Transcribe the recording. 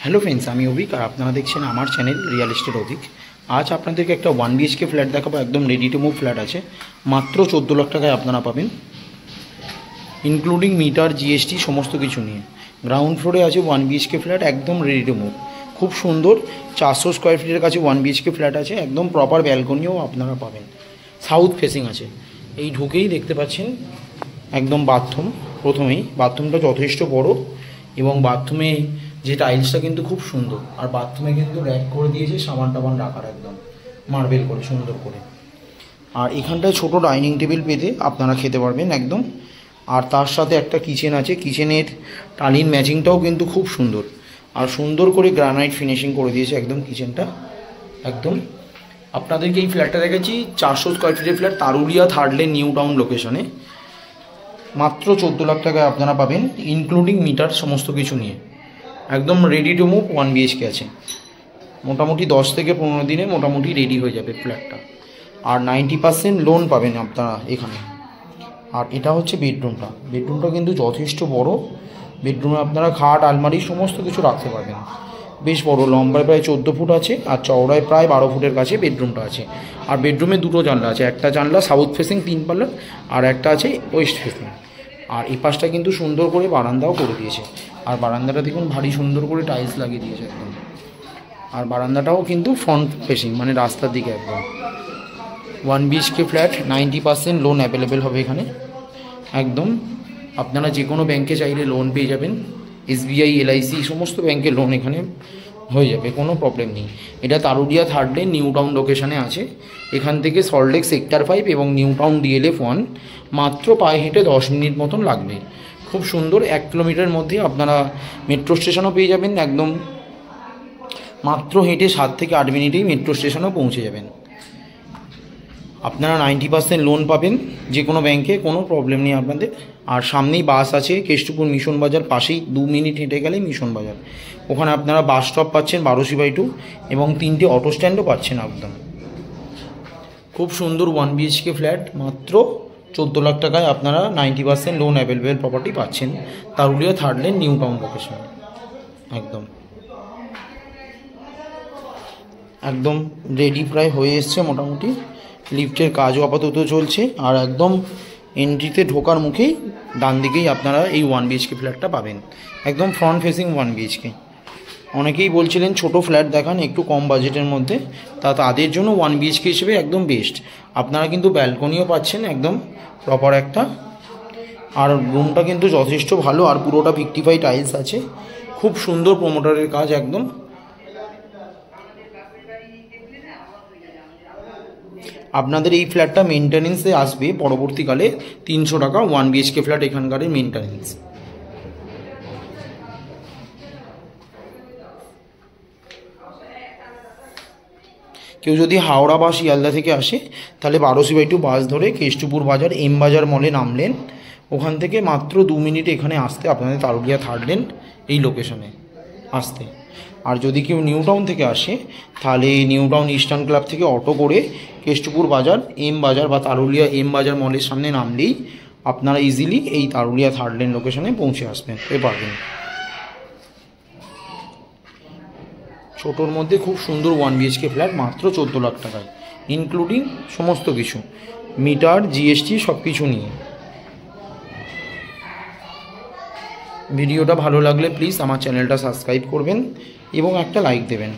Hello friends, আমি অভিক আর আপনারা দেখছেন আমার চ্যানেল রিয়েল এস্টেট অভিক। আজ আপনাদেরকে একটা 1 BHK ফ্ল্যাট দেখাবো। একদম রেডি টু মুভ ফ্ল্যাট আছে, মাত্র 14 লাখ টাকায় আপনারা পাবেন, ইনক্লুডিং মিটার, জিএসটি সমস্ত কিছু নিয়ে। গ্রাউন্ড ফ্লোরে আছে 1 BHK ফ্ল্যাট, একদম রেডি টু মুভ, খুব সুন্দর। 400 স্কোয়ার ফিটের কাছে 1 BHK ফ্ল্যাট আছে, একদম প্রপার ব্যালকনিও আপনারা পাবেন। সাউথ ফেসিং আছে, এই ঢুকেই দেখতে পাচ্ছেন একদম বাথরুম। প্রথমেই বাথরুমটা যথেষ্ট বড় এবং বাথরুমে যে টাইলসটা কিন্তু খুব সুন্দর, আর বাথরুমে কিন্তু র্যাক করে দিয়েছে সাবান টাবান রাখার, একদম মার্বেল করে সুন্দর করে। আর এখানটায় ছোট ডাইনিং টেবিল পেতে আপনারা খেতে পারবেন একদম। আর তার সাথে একটা কিচেন আছে, কিচেনের টালির ম্যাচিংটাও কিন্তু খুব সুন্দর, আর সুন্দর করে গ্রানাইট ফিনিশিং করে দিয়েছে একদম কিচেনটা একদম। আপনাদেরকে এই ফ্ল্যাটটা দেখেছি 400 স্কোয়ার ফিটের flat, Taruliya third lane new town লোকেশনে, মাত্র 14 লাখ টাকায় আপনারা পাবেন, ইনক্লুডিং মিটার সমস্ত কিছু নিয়ে। একদম রেডি টু মুভ 1 BHK আছে, মোটামুটি 10 থেকে 15 দিনে মোটামুটি রেডি হয়ে যাবে ফ্ল্যাটটা। আর 90% লোন পাবেন আপনারা এখানে। আর এটা হচ্ছে বেডরুমটা, বেডরুমটা কিন্তু যথেষ্ট বড়। বেডরুমে আপনারা খাট, আলমারি সমস্ত কিছু রাখতে পারবেন, বেশ বড়। লম্বায় প্রায় 14 ফুট আছে আর চওড়ায় প্রায় 12 ফুটের কাছে বেডরুমটা আছে। আর বেডরুমে দুটো জানলা আছে, একটা জানলা সাউথ ফেসিং 3 পাল্লার, আর একটা আছে ওয়েস্ট ফেসিং। আর এই পাশটা কিন্তু সুন্দর করে বারান্দাও করে দিয়েছে, আর বারান্দাটা দেখুন ভারী সুন্দর করে টাইলস লাগিয়ে দিয়েছে একদম। আর বারান্দাটাও কিন্তু ফ্রন্ট ফেসিং, মানে রাস্তার দিকে একদম। 1 BHK ফ্ল্যাট, 90% লোন অ্যাভেলেবেল হবে এখানে একদম। আপনারা যে কোনো ব্যাংকে চাইলে লোন পেয়ে যাবেন, SBI, LIC সমস্ত ব্যাংকে লোন এখানে হয়ে যাবে, কোনো প্রবলেম নেই। এটা তারুলিয়া থার্ড লেন নিউ টাউন লোকেশানে আছে। এখান থেকে সল্টলেক সেক্টর 5 এবং নিউ টাউন DLF 1 মাত্র পায়ে হেঁটে 10 মিনিট মতন লাগবে। খুব সুন্দর, 1 কিলোমিটারের মধ্যে আপনারা মেট্রো স্টেশনও পেয়ে যাবেন একদম। মাত্র হেঁটে 7 থেকে 8 মিনিটেই মেট্রো স্টেশনও পৌঁছে যাবেন। আপনারা 90% লোন পাবেন যে কোনো ব্যাংকে, কোনো প্রবলেম নেই আপনাদের। আর সামনেই বাস আছে, কেষ্টপুর মিশন বাজার পাশেই, 2 মিনিট হেঁটে গেলেই মিশন বাজার। ওখানে আপনারা বাস স্টপ পাচ্ছেন 12/2 এবং 3টে অটো স্ট্যান্ডও পাচ্ছেন একদম। খুব সুন্দর 1 BHK ফ্ল্যাট, মাত্র 14 লাখ টাকায় আপনারা 90% লোন অ্যাভেলেবেল প্রপার্টি পাচ্ছেন, Taruliya third lane new town location একদম। একদম রেডি প্রায় হয়ে এসছে মোটামুটি, লিফটের কাজও আপাতত চলছে। আর একদম এন্ট্রিতে ঢোকার মুখেই ডান দিকেই আপনারা এই 1 BHK ফ্ল্যাটটা পাবেন, একদম ফ্রন্ট ফেসিং 1 BHK। অনেকেই বলছিলেন ছোট ফ্ল্যাট দেখান একটু কম বাজেটের মধ্যে, তাদের জন্য 1 BHK হিসেবে একদম বেস্ট। আপনারা কিন্তু ব্যালকনিও পাচ্ছেন একদম প্রপার একটা। আর রুমটা কিন্তু যথেষ্ট ভালো, আর পুরোটা 55 টাইলস আছে, খুব সুন্দর প্রোমোটারের কাজ একদম। আপনাদের এই ফ্ল্যাটটা মেনটেন্যান্সে আসবে পরবর্তীকালে 300 টাকা 1 BHK ফ্ল্যাট এখানকার মেনটেন্যান্স। কেউ যদি হাওড়া বা শিয়ালদা থেকে আসে তাহলে 12/2 বাস ধরে কেষ্টপুর বাজার, এম বাজার মলে নামলেন, ওখান থেকে মাত্র 2 মিনিট এখানে আসতে আপনাদের তারুলিয়া থার্ড লেন এই লোকেশনে আসতে। আর যদি কেউ নিউ টাউন থেকে আসে তাহলে নিউ টাউন ইস্টার্ন ক্লাব থেকে অটো করে কেষ্টপুর বাজার, এম বাজার বা তারুলিয়া এম বাজার মলের সামনে নামলেই আপনারা ইজিলি এই তারুলিয়া থার্ড লেন লোকেশনে পৌঁছে আসবেন পারবেন। ছোটোর মধ্যে খুব সুন্দর 1 BHK ফ্ল্যাট, মাত্র 14 লাখ টাকায়, ইনক্লুডিং সমস্ত কিছু, মিটার, GST সব কিছু নিয়ে। ভিডিওটা ভালো লাগলে প্লিজ আমার চ্যানেলটা সাবস্ক্রাইব করবেন এবং একটা লাইক দেবেন।